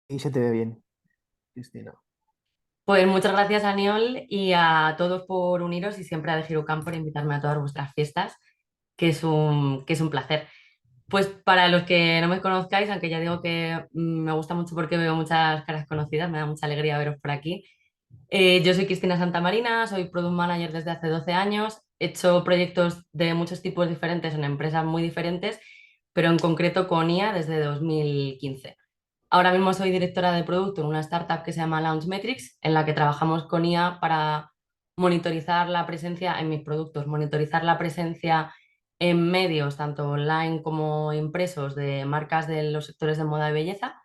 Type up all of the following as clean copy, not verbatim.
Y se te ve bien, Cristina. Pues muchas gracias, Aniol, y a todos por uniros y siempre a The Hero Camp por invitarme a todas vuestras fiestas, que es un placer. Pues para los que no me conozcáis, aunque ya digo que me gusta mucho porque veo muchas caras conocidas, me da mucha alegría veros por aquí. Yo soy Cristina Santamarina, soy Product Manager desde hace 12 años, he hecho proyectos de muchos tipos diferentes en empresas muy diferentes, pero en concreto con IA desde 2015. Ahora mismo soy directora de producto en una startup que se llama Launchmetrics, en la que trabajamos con IA para monitorizar la presencia en mis productos, monitorizar la presencia en medios, tanto online como impresos, de marcas de los sectores de moda y belleza.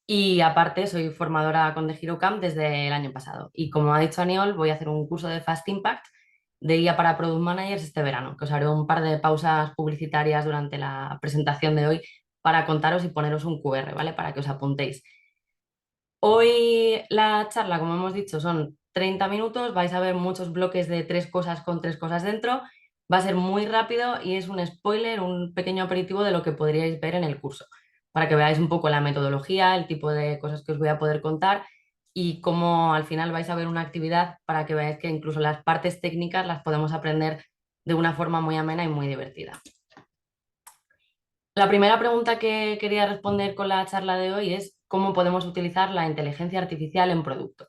Y aparte, soy formadora con The Hero Camp desde el año pasado. Y como ha dicho Aniol, voy a hacer un curso de Fast Impact de IA para Product Managers este verano, que os haré un par de pausas publicitarias durante la presentación de hoy para contaros y poneros un QR, ¿vale? Para que os apuntéis. Hoy la charla, como hemos dicho, son 30 minutos, vais a ver muchos bloques de tres cosas con tres cosas dentro, va a ser muy rápido y es un spoiler, un pequeño aperitivo de lo que podríais ver en el curso, para que veáis un poco la metodología, el tipo de cosas que os voy a poder contar y cómo al final vais a ver una actividad para que veáis que incluso las partes técnicas las podemos aprender de una forma muy amena y muy divertida. La primera pregunta que quería responder con la charla de hoy es cómo podemos utilizar la inteligencia artificial en producto.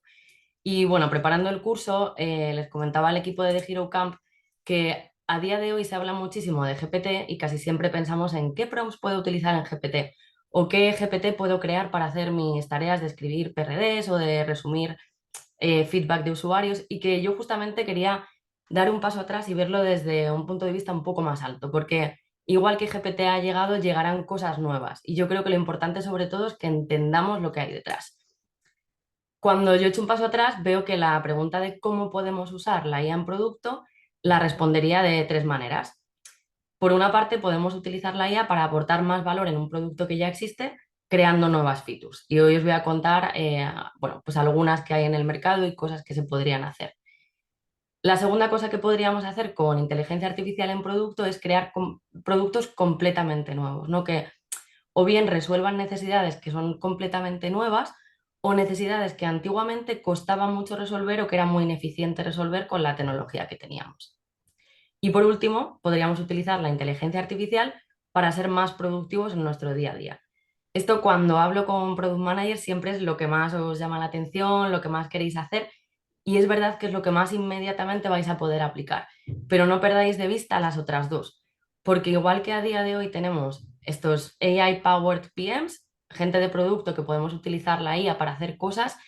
Y bueno, preparando el curso, les comentaba al equipo de The Hero Camp que a día de hoy se habla muchísimo de GPT y casi siempre pensamos en qué prompts puedo utilizar en GPT o qué GPT puedo crear para hacer mis tareas de escribir PRDs o de resumir feedback de usuarios y que yo justamente quería dar un paso atrás y verlo desde un punto de vista un poco más alto, porque igual que GPT ha llegado, llegarán cosas nuevas y yo creo que lo importante sobre todo es que entendamos lo que hay detrás. Cuando yo echo un paso atrás, veo que la pregunta de cómo podemos usar la IA en producto la respondería de tres maneras. Por una parte, podemos utilizar la IA para aportar más valor en un producto que ya existe, creando nuevas features. Y hoy os voy a contar, bueno, pues algunas que hay en el mercado y cosas que se podrían hacer. La segunda cosa que podríamos hacer con inteligencia artificial en producto es crear productos completamente nuevos, ¿no? Que o bien resuelvan necesidades que son completamente nuevas o necesidades que antiguamente costaba mucho resolver o que era muy ineficiente resolver con la tecnología que teníamos. Y por último, podríamos utilizar la inteligencia artificial para ser más productivos en nuestro día a día. Esto cuando hablo con product managers siempre es lo que más os llama la atención, lo que más queréis hacer y es verdad que es lo que más inmediatamente vais a poder aplicar. Pero no perdáis de vista las otras dos, porque igual que a día de hoy tenemos estos AI-powered PMs, gente de producto que podemos utilizar la IA para hacer cosas,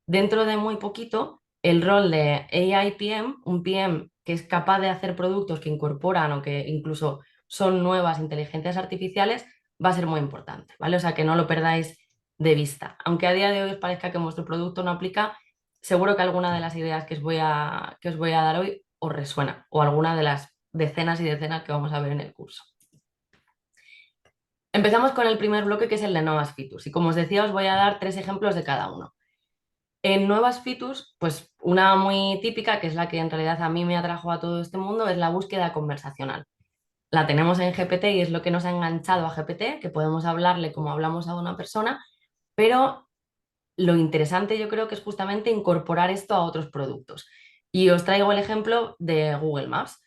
dentro de muy poquito el rol de AI PM, un PM que es capaz de hacer productos que incorporan o que incluso son nuevas inteligencias artificiales, va a ser muy importante, ¿vale? O sea, que no lo perdáis de vista. Aunque a día de hoy os parezca que vuestro producto no aplica, seguro que alguna de las ideas que os voy a dar hoy os resuena o alguna de las decenas y decenas que vamos a ver en el curso. Empezamos con el primer bloque que es el de nuevas features y como os decía os voy a dar tres ejemplos de cada uno. En nuevas features, pues una muy típica, que es la que en realidad a mí me atrajo a todo este mundo, es la búsqueda conversacional. La tenemos en GPT y es lo que nos ha enganchado a GPT, que podemos hablarle como hablamos a una persona, pero lo interesante yo creo que es justamente incorporar esto a otros productos. Y os traigo el ejemplo de Google Maps.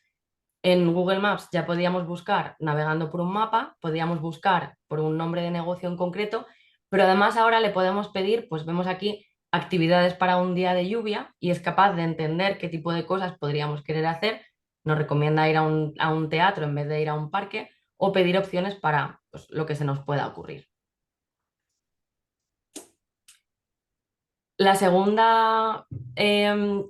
En Google Maps ya podíamos buscar navegando por un mapa, podíamos buscar por un nombre de negocio en concreto, pero además ahora le podemos pedir, pues vemos aquí actividades para un día de lluvia y es capaz de entender qué tipo de cosas podríamos querer hacer. Nos recomienda ir a un teatro en vez de ir a un parque o pedir opciones para pues, lo que se nos pueda ocurrir. La segunda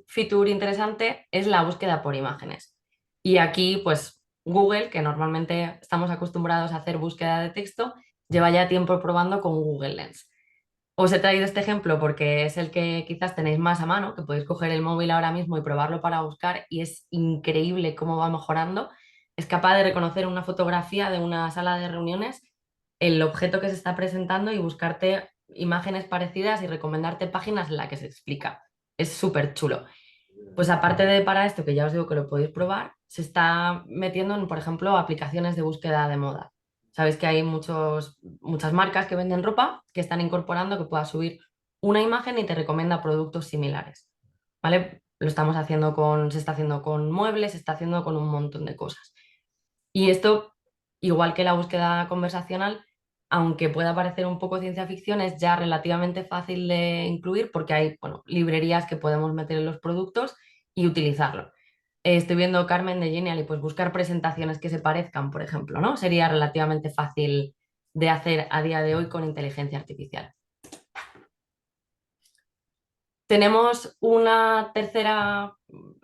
feature interesante es la búsqueda por imágenes. Y aquí, pues Google, que normalmente estamos acostumbrados a hacer búsqueda de texto, lleva ya tiempo probando con Google Lens. Os he traído este ejemplo porque es el que quizás tenéis más a mano, que podéis coger el móvil ahora mismo y probarlo para buscar y es increíble cómo va mejorando. Es capaz de reconocer una fotografía de una sala de reuniones, el objeto que se está presentando y buscarte imágenes parecidas y recomendarte páginas en las que se explica. Es súper chulo. Pues aparte de para esto, que ya os digo que lo podéis probar, se está metiendo en, por ejemplo, aplicaciones de búsqueda de moda. Sabéis que hay muchas marcas que venden ropa que están incorporando que puedas subir una imagen y te recomienda productos similares, ¿vale? Se está haciendo con muebles, se está haciendo con un montón de cosas. Y esto, igual que la búsqueda conversacional, aunque pueda parecer un poco ciencia ficción, es ya relativamente fácil de incluir porque hay, bueno, librerías que podemos meter en los productos y utilizarlo. Estoy viendo Carmen de Genial y pues buscar presentaciones que se parezcan, por ejemplo, ¿no? Sería relativamente fácil de hacer a día de hoy con inteligencia artificial. Tenemos una tercera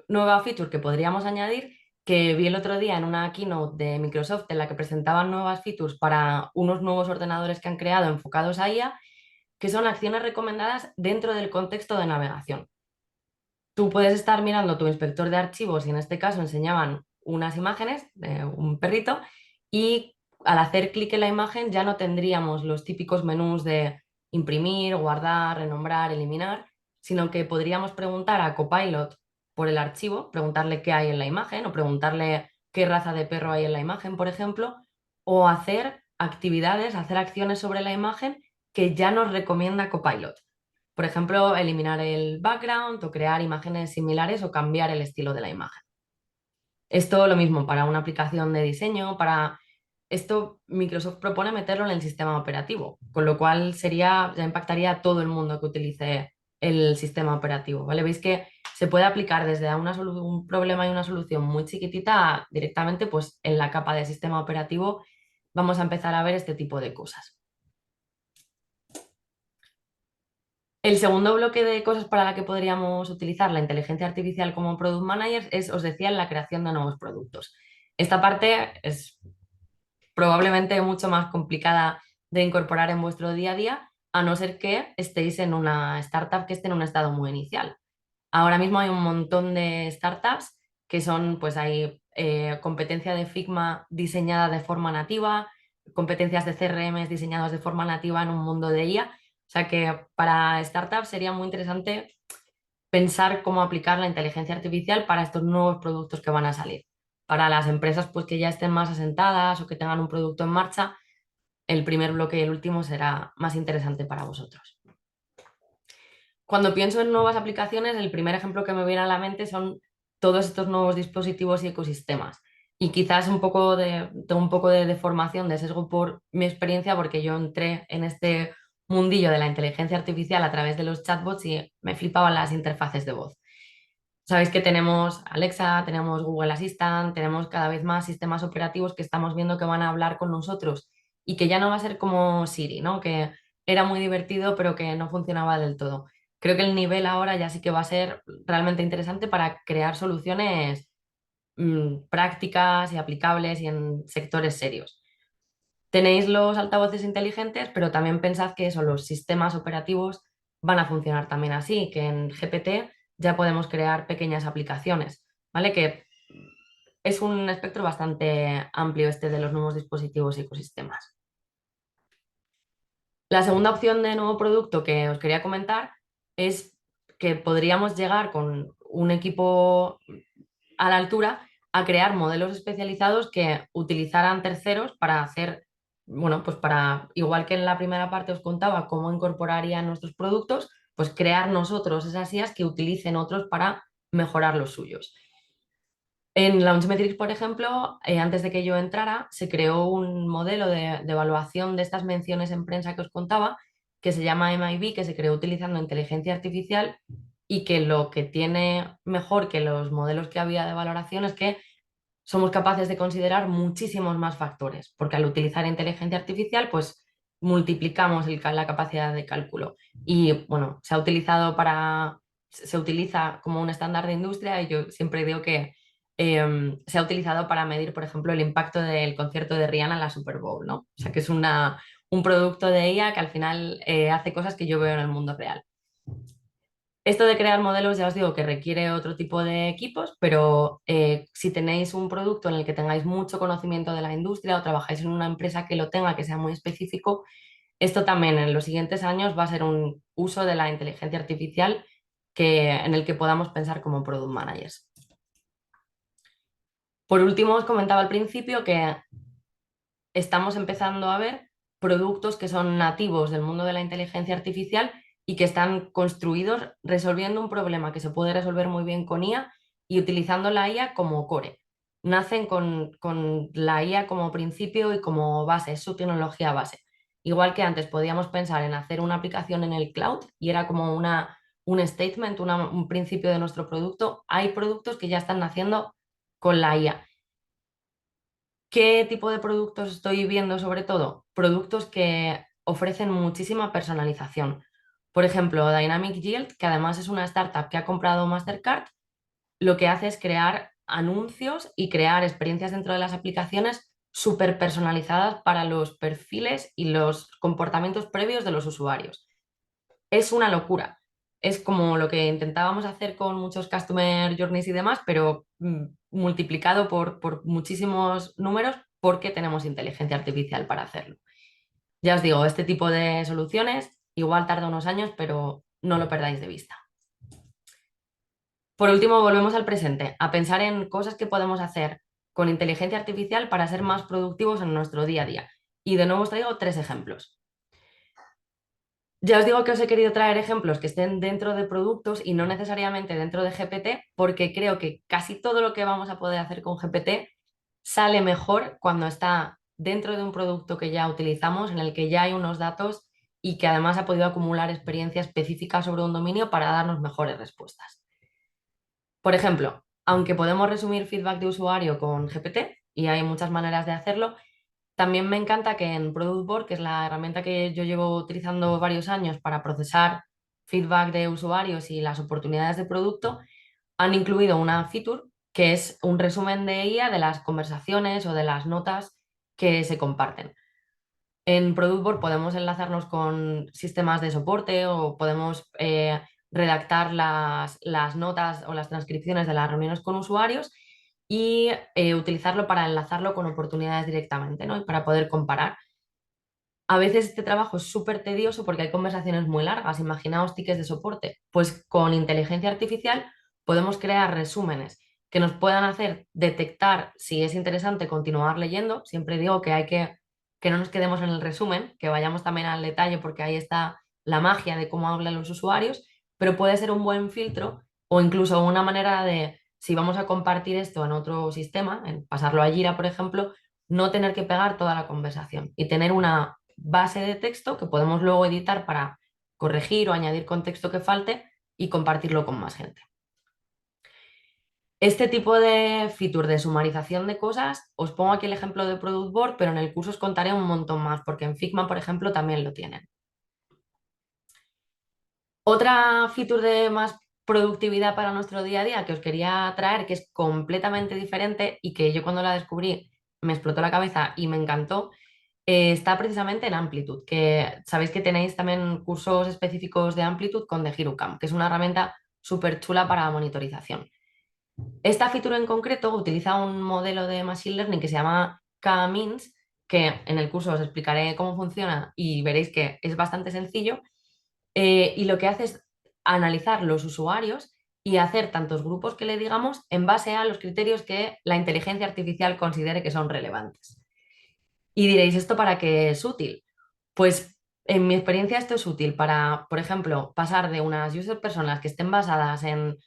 nueva feature que podríamos añadir, que vi el otro día en una keynote de Microsoft en la que presentaban nuevas features para unos nuevos ordenadores que han creado enfocados a IA, que son acciones recomendadas dentro del contexto de navegación. Tú puedes estar mirando tu inspector de archivos y en este caso enseñaban unas imágenes de un perrito y al hacer clic en la imagen ya no tendríamos los típicos menús de imprimir, guardar, renombrar, eliminar, sino que podríamos preguntar a Copilot por el archivo, preguntarle qué hay en la imagen o preguntarle qué raza de perro hay en la imagen, por ejemplo, o hacer actividades, hacer acciones sobre la imagen que ya nos recomienda Copilot. Por ejemplo, eliminar el background o crear imágenes similares o cambiar el estilo de la imagen. Esto lo mismo para una aplicación de diseño, para esto Microsoft propone meterlo en el sistema operativo, con lo cual ya impactaría a todo el mundo que utilice el sistema operativo, ¿vale? Veis que se puede aplicar desde un problema y una solución muy chiquitita directamente pues en la capa de sistema operativo vamos a empezar a ver este tipo de cosas. El segundo bloque de cosas para la que podríamos utilizar la inteligencia artificial como product manager es, os decía, la creación de nuevos productos. Esta parte es probablemente mucho más complicada de incorporar en vuestro día a día, a no ser que estéis en una startup que esté en un estado muy inicial. Ahora mismo hay un montón de startups que son, pues hay competencia de Figma diseñada de forma nativa, competencias de CRM diseñadas de forma nativa en un mundo de IA. O sea que para startups sería muy interesante pensar cómo aplicar la inteligencia artificial para estos nuevos productos que van a salir. Para las empresas pues que ya estén más asentadas o que tengan un producto en marcha, el primer bloque y el último será más interesante para vosotros. Cuando pienso en nuevas aplicaciones, el primer ejemplo que me viene a la mente son todos estos nuevos dispositivos y ecosistemas. Y quizás tengo un poco de formación, de sesgo por mi experiencia, porque yo entré en este mundillo de la inteligencia artificial a través de los chatbots y me flipaban las interfaces de voz. Sabéis que tenemos Alexa, tenemos Google Assistant, tenemos cada vez más sistemas operativos que estamos viendo que van a hablar con nosotros y que ya no va a ser como Siri, ¿no? Que era muy divertido pero que no funcionaba del todo. Creo que el nivel ahora ya sí que va a ser realmente interesante para crear soluciones prácticas y aplicables y en sectores serios. Tenéis los altavoces inteligentes, pero también pensad que eso, los sistemas operativos van a funcionar también así, que en GPT ya podemos crear pequeñas aplicaciones, ¿vale? Que es un espectro bastante amplio este de los nuevos dispositivos y ecosistemas. La segunda opción de nuevo producto que os quería comentar es que podríamos llegar con un equipo a la altura a crear modelos especializados que utilizaran terceros para hacer, bueno, pues para, igual que en la primera parte os contaba cómo incorporarían nuestros productos, pues crear nosotros esas IAs que utilicen otros para mejorar los suyos. En Launchmetrics, por ejemplo, antes de que yo entrara, se creó un modelo de evaluación de estas menciones en prensa que os contaba, que se llama MIB, que se creó utilizando inteligencia artificial y que lo que tiene mejor que los modelos que había de valoración es que somos capaces de considerar muchísimos más factores, porque al utilizar inteligencia artificial, pues multiplicamos la capacidad de cálculo. Y bueno, se utiliza como un estándar de industria y yo siempre digo que se ha utilizado para medir, por ejemplo, el impacto del concierto de Rihanna en la Super Bowl, ¿no? O sea, que es un producto de IA que al final hace cosas que yo veo en el mundo real. Esto de crear modelos, ya os digo que requiere otro tipo de equipos, pero si tenéis un producto en el que tengáis mucho conocimiento de la industria o trabajáis en una empresa que lo tenga, que sea muy específico, esto también en los siguientes años va a ser un uso de la inteligencia artificial en el que podamos pensar como product managers. Por último, os comentaba al principio que estamos empezando a ver productos que son nativos del mundo de la inteligencia artificial y que están construidos resolviendo un problema que se puede resolver muy bien con IA y utilizando la IA como core. Nacen con la IA como principio y como base, es su tecnología base. Igual que antes podíamos pensar en hacer una aplicación en el cloud y era como un statement, un principio de nuestro producto, hay productos que ya están naciendo con la IA. ¿Qué tipo de productos estoy viendo sobre todo? Productos que ofrecen muchísima personalización. Por ejemplo, Dynamic Yield, que además es una startup que ha comprado Mastercard, lo que hace es crear anuncios y crear experiencias dentro de las aplicaciones súper personalizadas para los perfiles y los comportamientos previos de los usuarios. Es una locura. Es como lo que intentábamos hacer con muchos customer journeys y demás, pero multiplicado por muchísimos números porque tenemos inteligencia artificial para hacerlo. Ya os digo, este tipo de soluciones igual tarda unos años, pero no lo perdáis de vista. Por último, volvemos al presente, a pensar en cosas que podemos hacer con inteligencia artificial para ser más productivos en nuestro día a día. Y de nuevo os traigo 3 ejemplos. Ya os digo que os he querido traer ejemplos que estén dentro de productos y no necesariamente dentro de GPT, porque creo que casi todo lo que vamos a poder hacer con GPT sale mejor cuando está dentro de un producto que ya utilizamos, en el que ya hay unos datos y que además ha podido acumular experiencia específica sobre un dominio para darnos mejores respuestas. Por ejemplo, aunque podemos resumir feedback de usuario con GPT, y hay muchas maneras de hacerlo, también me encanta que en Product Board, que es la herramienta que yo llevo utilizando varios años para procesar feedback de usuarios y las oportunidades de producto, han incluido una feature que es un resumen de IA de las conversaciones o de las notas que se comparten. En Product Board podemos enlazarnos con sistemas de soporte o podemos redactar las notas o las transcripciones de las reuniones con usuarios y utilizarlo para enlazarlo con oportunidades directamente, ¿no? Y para poder comparar. A veces este trabajo es súper tedioso porque hay conversaciones muy largas. Imaginaos tickets de soporte. Pues con inteligencia artificial podemos crear resúmenes que nos puedan hacer detectar si es interesante continuar leyendo. Siempre digo que hay que no nos quedemos en el resumen, que vayamos también al detalle porque ahí está la magia de cómo hablan los usuarios, pero puede ser un buen filtro o incluso una manera de, si vamos a compartir esto en otro sistema, en pasarlo a Jira, por ejemplo, no tener que pegar toda la conversación y tener una base de texto que podemos luego editar para corregir o añadir contexto que falte y compartirlo con más gente. Este tipo de feature de sumarización de cosas, os pongo aquí el ejemplo de Product Board, pero en el curso os contaré un montón más, porque en Figma, por ejemplo, también lo tienen. Otra feature de más productividad para nuestro día a día que os quería traer, que es completamente diferente y que yo cuando la descubrí me explotó la cabeza y me encantó, está precisamente en Amplitude, que sabéis que tenéis también cursos específicos de Amplitude con The Hero Camp, que es una herramienta súper chula para monitorización. Esta feature en concreto utiliza un modelo de Machine Learning que se llama K-means, que en el curso os explicaré cómo funciona y veréis que es bastante sencillo. Y lo que hace es analizar los usuarios y hacer tantos grupos que le digamos en base a los criterios que la inteligencia artificial considere que son relevantes. Y diréis, ¿esto para qué es útil? Pues en mi experiencia esto es útil para, por ejemplo, pasar de unas user personas que estén basadas en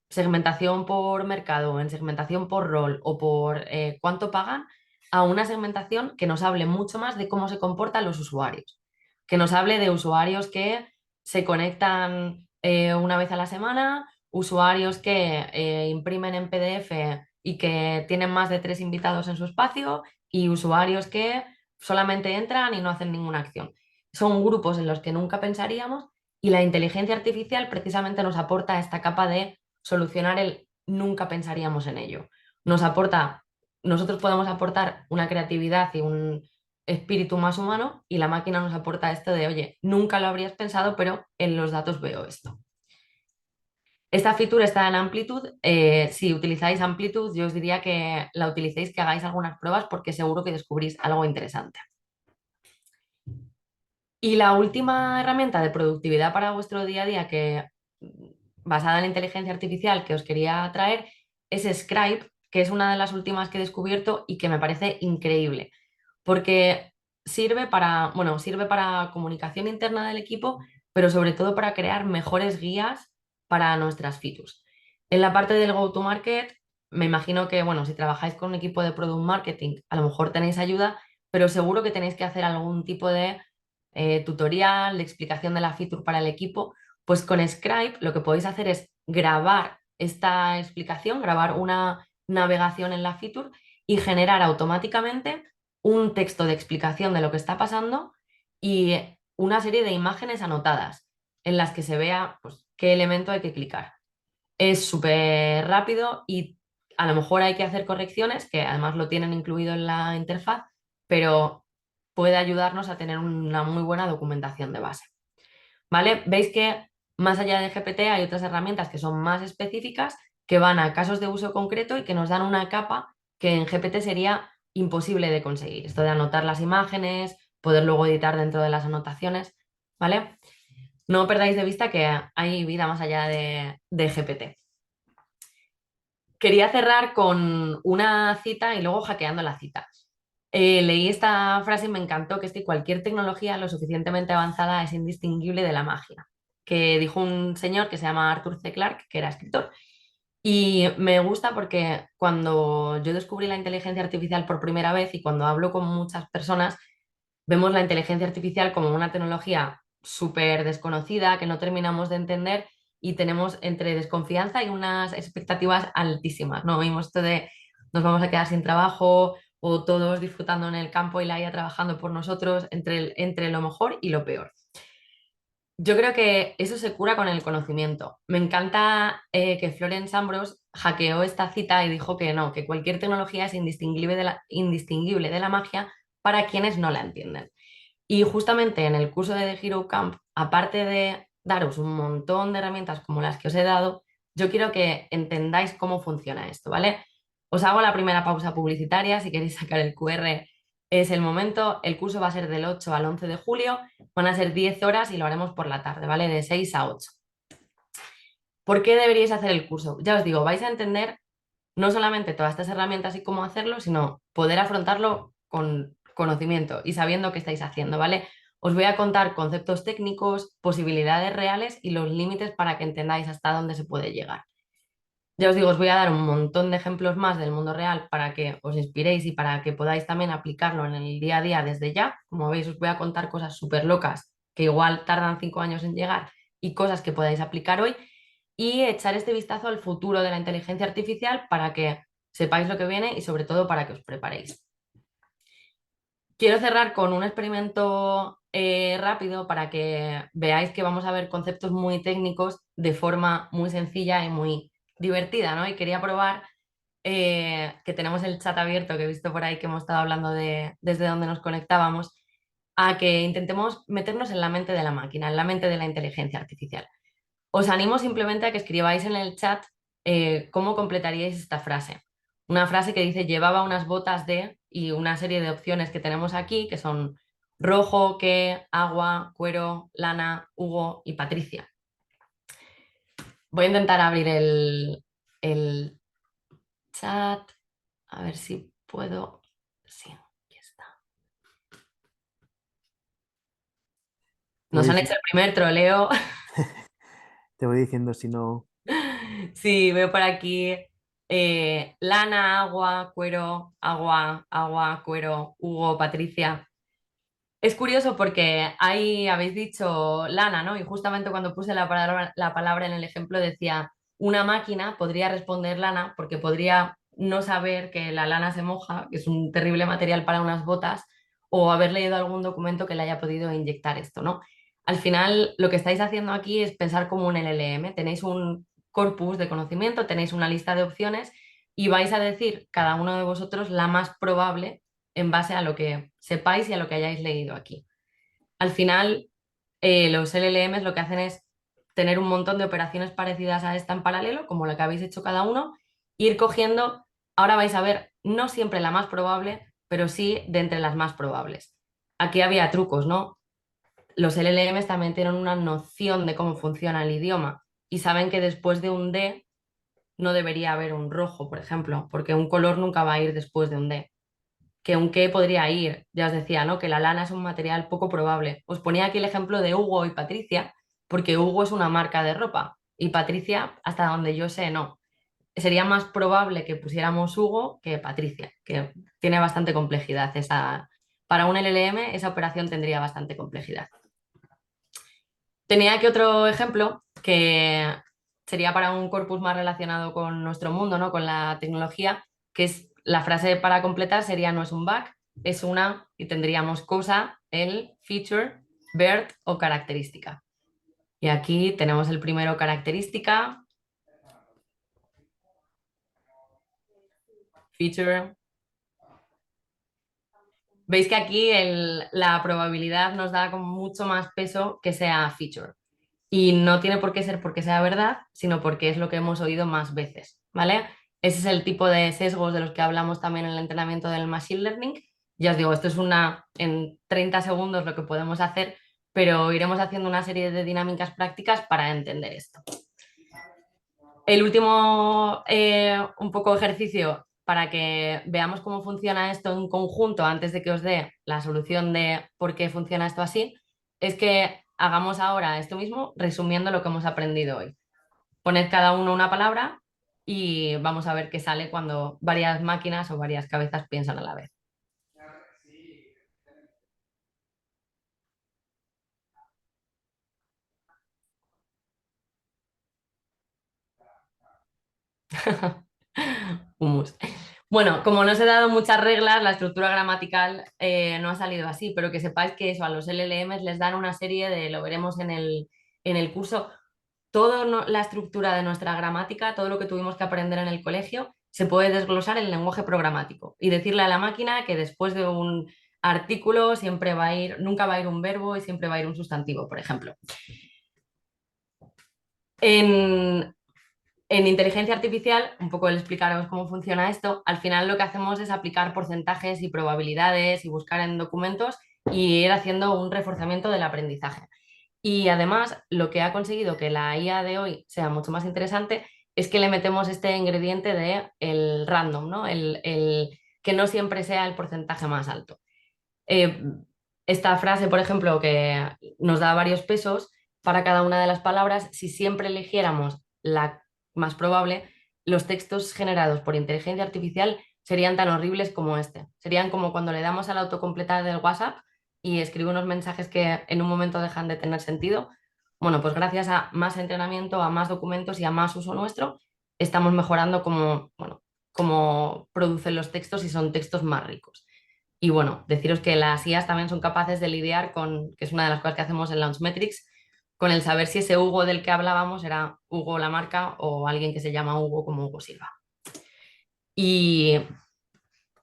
segmentación por mercado, en segmentación por rol o por cuánto pagan, a una segmentación que nos hable mucho más de cómo se comportan los usuarios, que nos hable de usuarios que se conectan una vez a la semana, usuarios que imprimen en PDF y que tienen más de 3 invitados en su espacio y usuarios que solamente entran y no hacen ninguna acción. Son grupos en los que nunca pensaríamos y la inteligencia artificial precisamente nos aporta esta capa de solucionar el nunca pensaríamos en ello. Nos aporta, nosotros podemos aportar una creatividad y un espíritu más humano y la máquina nos aporta esto de, oye, nunca lo habrías pensado, pero en los datos veo esto. Esta feature está en Amplitude. Si utilizáis Amplitude, yo os diría que la utilicéis, que hagáis algunas pruebas porque seguro que descubrís algo interesante. Y la última herramienta de productividad para vuestro día a día que basada en la inteligencia artificial que os quería traer es Scribe, que es una de las últimas que he descubierto y que me parece increíble. porque sirve para comunicación interna del equipo, pero sobre todo para crear mejores guías para nuestras features. En la parte del go-to-market, me imagino que, bueno, si trabajáis con un equipo de product marketing, a lo mejor tenéis ayuda, pero seguro que tenéis que hacer algún tipo de tutorial, de explicación de la feature para el equipo. Pues con Scribe lo que podéis hacer es grabar esta explicación, grabar una navegación en la feature y generar automáticamente un texto de explicación de lo que está pasando y una serie de imágenes anotadas en las que se vea pues, qué elemento hay que clicar. Es súper rápido y a lo mejor hay que hacer correcciones, que además lo tienen incluido en la interfaz, pero puede ayudarnos a tener una muy buena documentación de base. ¿Vale? Veis que más allá de GPT hay otras herramientas que son más específicas, que van a casos de uso concreto y que nos dan una capa que en GPT sería imposible de conseguir. Esto de anotar las imágenes, poder luego editar dentro de las anotaciones, ¿vale? No perdáis de vista que hay vida más allá de GPT. Quería cerrar con una cita y luego hackeando la cita. Leí esta frase y me encantó, que es que cualquier tecnología lo suficientemente avanzada es indistinguible de la magia, que dijo un señor que se llama Arthur C. Clarke, que era escritor. Y me gusta porque cuando yo descubrí la inteligencia artificial por primera vez y cuando hablo con muchas personas, vemos la inteligencia artificial como una tecnología súper desconocida que no terminamos de entender y tenemos entre desconfianza y unas expectativas altísimas, ¿no? Vimos esto de nos vamos a quedar sin trabajo o todos disfrutando en el campo y la IA trabajando por nosotros entre lo mejor y lo peor. Yo creo que eso se cura con el conocimiento. Me encanta que Florence Ambrose hackeó esta cita y dijo que no, que cualquier tecnología es indistinguible de la magia para quienes no la entienden. Y justamente en el curso de The Hero Camp, aparte de daros un montón de herramientas como las que os he dado, yo quiero que entendáis cómo funciona esto, ¿vale? Os hago la primera pausa publicitaria, si queréis sacar el QR es el momento. El curso va a ser del 8 al 11 de julio, van a ser 10 horas y lo haremos por la tarde, ¿vale? De 6 a 8. ¿Por qué deberíais hacer el curso? Ya os digo, vais a entender no solamente todas estas herramientas y cómo hacerlo, sino poder afrontarlo con conocimiento y sabiendo qué estáis haciendo, ¿vale? Os voy a contar conceptos técnicos, posibilidades reales y los límites para que entendáis hasta dónde se puede llegar. Ya os digo, os voy a dar un montón de ejemplos más del mundo real para que os inspiréis y para que podáis también aplicarlo en el día a día desde ya. Como veis, os voy a contar cosas súper locas que igual tardan 5 años en llegar y cosas que podáis aplicar hoy y echar este vistazo al futuro de la inteligencia artificial para que sepáis lo que viene y sobre todo para que os preparéis. Quiero cerrar con un experimento rápido para que veáis que vamos a ver conceptos muy técnicos de forma muy sencilla y muy divertida, ¿no? Y quería probar que tenemos el chat abierto, que he visto por ahí que hemos estado hablando de desde donde nos conectábamos, a que intentemos meternos en la mente de la máquina, en la mente de la inteligencia artificial. Os animo simplemente a que escribáis en el chat cómo completaríais esta frase. Una frase que dice llevaba unas botas de y una serie de opciones que tenemos aquí, que son rojo, que, agua, cuero, lana, Hugo y Patricia. Voy a intentar abrir el chat, a ver si puedo. Sí, aquí está. Te voy Nos han hecho dici- el primer troleo. te voy diciendo si no. Sí, veo por aquí lana, agua, cuero, agua, agua, cuero, Hugo, Patricia. Es curioso porque ahí habéis dicho lana, ¿no? Y justamente cuando puse la palabra en el ejemplo decía, una máquina podría responder lana porque podría no saber que la lana se moja, que es un terrible material para unas botas, o haber leído algún documento que le haya podido inyectar esto, ¿no? Al final, lo que estáis haciendo aquí es pensar como un LLM. Tenéis un corpus de conocimiento, tenéis una lista de opciones y vais a decir cada uno de vosotros la más probable en base a lo que sepáis y a lo que hayáis leído aquí. Al final, los LLMs lo que hacen es tener un montón de operaciones parecidas a esta en paralelo, como la que habéis hecho cada uno, ir cogiendo, ahora vais a ver, no siempre la más probable, pero sí de entre las más probables. Aquí había trucos, ¿no? Los LLMs también tienen una noción de cómo funciona el idioma y saben que después de un D no debería haber un rojo, por ejemplo, porque un color nunca va a ir después de un D. que un qué podría ir. Ya os decía, ¿no? Que la lana es un material poco probable. Os ponía aquí el ejemplo de Hugo y Patricia, porque Hugo es una marca de ropa y Patricia, hasta donde yo sé, no. Sería más probable que pusiéramos Hugo que Patricia, que tiene bastante complejidad. Para un LLM esa operación tendría bastante complejidad. Tenía aquí otro ejemplo que sería para un corpus más relacionado con nuestro mundo, ¿no? Con la tecnología, que es la frase para completar sería no es un bug, es una, y tendríamos cosa, el, feature, bird o característica. Y aquí tenemos el primero característica, feature. Veis que aquí la probabilidad nos da como mucho más peso que sea feature. Y no tiene por qué ser porque sea verdad, sino porque es lo que hemos oído más veces, ¿vale? Ese es el tipo de sesgos de los que hablamos también en el entrenamiento del Machine Learning. Ya os digo, esto es en 30 segundos lo que podemos hacer, pero iremos haciendo una serie de dinámicas prácticas para entender esto. El último, un poco ejercicio para que veamos cómo funciona esto en conjunto antes de que os dé la solución de por qué funciona esto así, es que hagamos ahora esto mismo resumiendo lo que hemos aprendido hoy. Poned cada uno una palabra y vamos a ver qué sale cuando varias máquinas o varias cabezas piensan a la vez. Humus. Bueno, como no os he dado muchas reglas, la estructura gramatical no ha salido así, pero que sepáis que eso a los LLMs les dan una serie de, lo veremos en el curso, toda la estructura de nuestra gramática, todo lo que tuvimos que aprender en el colegio, se puede desglosar en lenguaje programático y decirle a la máquina que después de un artículo siempre va a ir, nunca va a ir un verbo y siempre va a ir un sustantivo, por ejemplo. En, En inteligencia artificial, un poco el explicaros cómo funciona esto, al final lo que hacemos es aplicar porcentajes y probabilidades y buscar en documentos y ir haciendo un reforzamiento del aprendizaje. Y además, lo que ha conseguido que la IA de hoy sea mucho más interesante es que le metemos este ingrediente de el random, ¿no? Que no siempre sea el porcentaje más alto. Eh, Esta frase, por ejemplo, que nos da varios pesos para cada una de las palabras, si siempre eligiéramos la más probable, los textos generados por inteligencia artificial serían tan horribles como este. Serían como cuando le damos al autocompletar del WhatsApp y escribe unos mensajes que en un momento dejan de tener sentido. Bueno, pues gracias a más entrenamiento, a más documentos y a más uso nuestro, estamos mejorando cómo producen los textos y son textos más ricos. Y bueno, deciros que las IAs también son capaces de lidiar con, que es una de las cosas que hacemos en Launchmetrics, con el saber si ese Hugo del que hablábamos era Hugo la marca o alguien que se llama Hugo como Hugo Silva. Y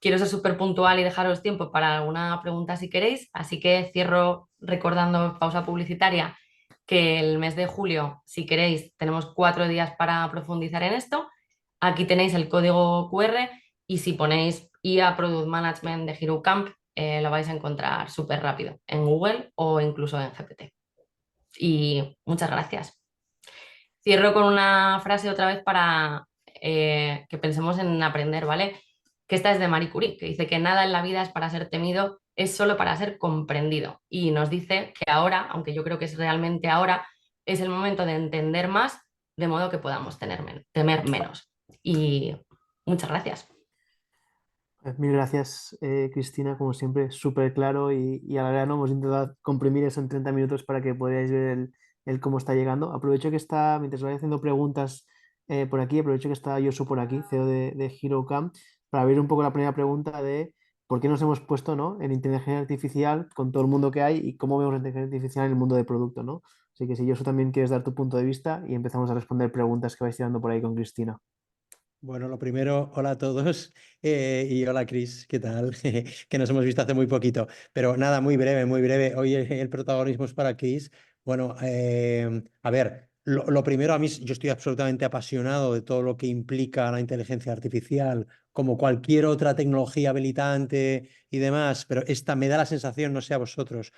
quiero ser súper puntual y dejaros tiempo para alguna pregunta si queréis, así que cierro recordando pausa publicitaria que el mes de julio, si queréis, tenemos 4 días para profundizar en esto. Aquí tenéis el código QR y si ponéis IA Product Management de Hero Camp, lo vais a encontrar súper rápido en Google o incluso en GPT. Y muchas gracias. Cierro con una frase otra vez para que pensemos en aprender, ¿vale? Que esta es de Marie Curie, que dice que nada en la vida es para ser temido, es solo para ser comprendido. Y nos dice que ahora, aunque yo creo que es realmente ahora, es el momento de entender más, de modo que podamos temer menos. Y muchas gracias. Mil gracias, Cristina, como siempre, súper claro y a la verdad no hemos intentado comprimir eso en 30 minutos para que podáis ver el cómo está llegando. Aprovecho que está, mientras vais haciendo preguntas por aquí, aprovecho que está Josu por aquí, CEO de HeroCamp, para ver un poco la primera pregunta de por qué nos hemos puesto, ¿no?, en inteligencia artificial con todo el mundo que hay y cómo vemos la inteligencia artificial en el mundo de producto, ¿no? Así que si Josu también quieres dar tu punto de vista y empezamos a responder preguntas que vais tirando por ahí con Cristina. Bueno, lo primero, hola a todos y hola Cris, ¿qué tal? Que nos hemos visto hace muy poquito, pero nada, muy breve, muy breve. Hoy el protagonismo es para Cris. Bueno, a ver, lo primero a mí, yo estoy absolutamente apasionado de todo lo que implica la inteligencia artificial, como cualquier otra tecnología habilitante y demás, pero esta me da la sensación, no sé a vosotros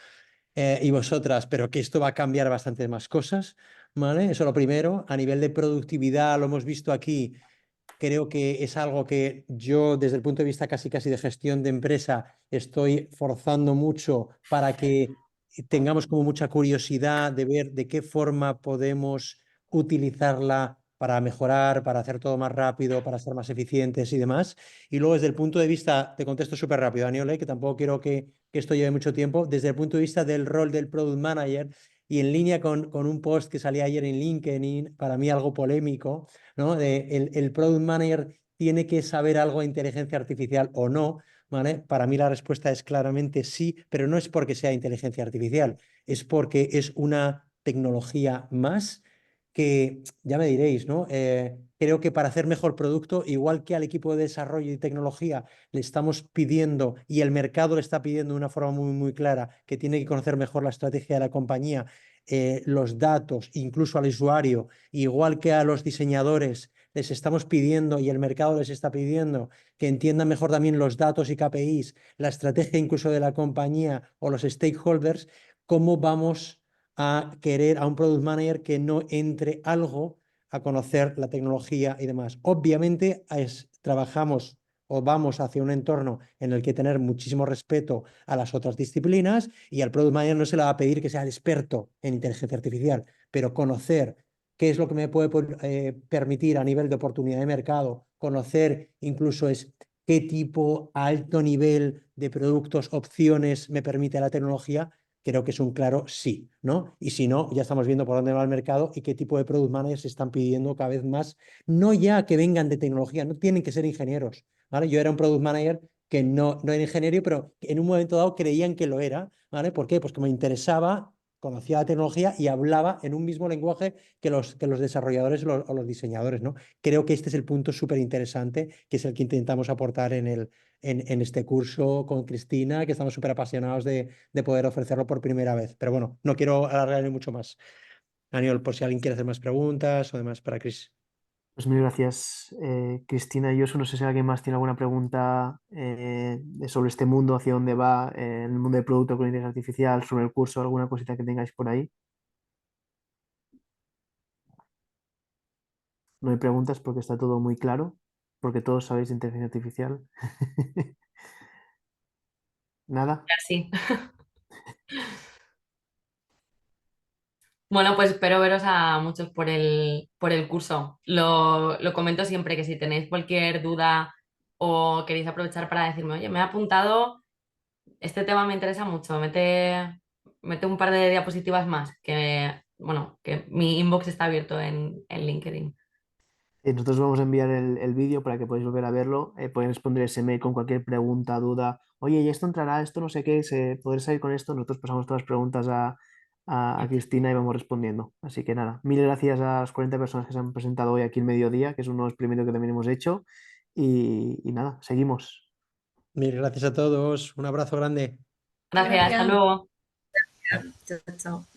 y vosotras, pero que esto va a cambiar bastantes más cosas, ¿vale? Eso lo primero. A nivel de productividad, lo hemos visto aquí creo que es algo que yo, desde el punto de vista casi casi de gestión de empresa, estoy forzando mucho para que tengamos como mucha curiosidad de ver de qué forma podemos utilizarla para mejorar, para hacer todo más rápido, para ser más eficientes y demás. Y luego desde el punto de vista, te contesto súper rápido, Daniel, que tampoco quiero que esto lleve mucho tiempo, desde el punto de vista del rol del Product Manager y en línea con un post que salía ayer en LinkedIn, para mí algo polémico, ¿no? El Product Manager tiene que saber algo de inteligencia artificial o no, ¿vale? Para mí la respuesta es claramente sí, pero no es porque sea inteligencia artificial, es porque es una tecnología más que, ya me diréis, ¿no? Creo que para hacer mejor producto, igual que al equipo de desarrollo y tecnología le estamos pidiendo y el mercado le está pidiendo de una forma muy, muy clara que tiene que conocer mejor la estrategia de la compañía, los datos, incluso al usuario, igual que a los diseñadores les estamos pidiendo y el mercado les está pidiendo que entiendan mejor también los datos y KPIs, la estrategia incluso de la compañía o los stakeholders, ¿cómo vamos a querer a un product manager que no entre algo a conocer la tecnología y demás? Obviamente trabajamos o vamos hacia un entorno en el que tener muchísimo respeto a las otras disciplinas y al product manager no se le va a pedir que sea el experto en inteligencia artificial, pero conocer qué es lo que me puede permitir a nivel de oportunidad de mercado, conocer incluso es qué tipo, a alto nivel de productos, opciones me permite la tecnología, creo que es un claro sí, ¿no? Y si no, ya estamos viendo por dónde va el mercado y qué tipo de product managers se están pidiendo cada vez más, no ya que vengan de tecnología, no tienen que ser ingenieros, ¿vale? Yo era un product manager que no era ingeniero, pero en un momento dado creían que lo era, ¿vale? ¿Por qué? Pues que me interesaba, conocía la tecnología y hablaba en un mismo lenguaje que los desarrolladores o los diseñadores, ¿no? Creo que este es el punto súper interesante, que es el que intentamos aportar en este curso con Cristina, que estamos súper apasionados de poder ofrecerlo por primera vez. Pero bueno, no quiero alargarme mucho más. Daniel, por si alguien quiere hacer más preguntas o demás para Chris. Pues mil gracias, Cristina. Yo no sé si alguien más tiene alguna pregunta sobre este mundo, hacia dónde va, en el mundo del producto con inteligencia artificial, sobre el curso, alguna cosita que tengáis por ahí. No hay preguntas porque está todo muy claro, porque todos sabéis de inteligencia artificial. Nada. Así. Bueno, pues espero veros a muchos por el curso. Lo comento siempre que si tenéis cualquier duda o queréis aprovechar para decirme, oye, me he apuntado, este tema me interesa mucho, mete un par de diapositivas más, que bueno, que mi inbox está abierto en LinkedIn. Nosotros vamos a enviar el vídeo para que podáis volver a verlo. Podéis responder ese mail con cualquier pregunta, duda. Oye, ¿y esto entrará? Esto no sé qué. ¿Poder salir con esto? Nosotros pasamos todas las preguntas a Cristina y vamos respondiendo. Así que nada, mil gracias a las 40 personas que se han presentado hoy aquí en mediodía, que es un nuevo experimento que también hemos hecho. Y nada, seguimos. Mil gracias a todos. Un abrazo grande. Gracias, hasta luego. Chao, chao.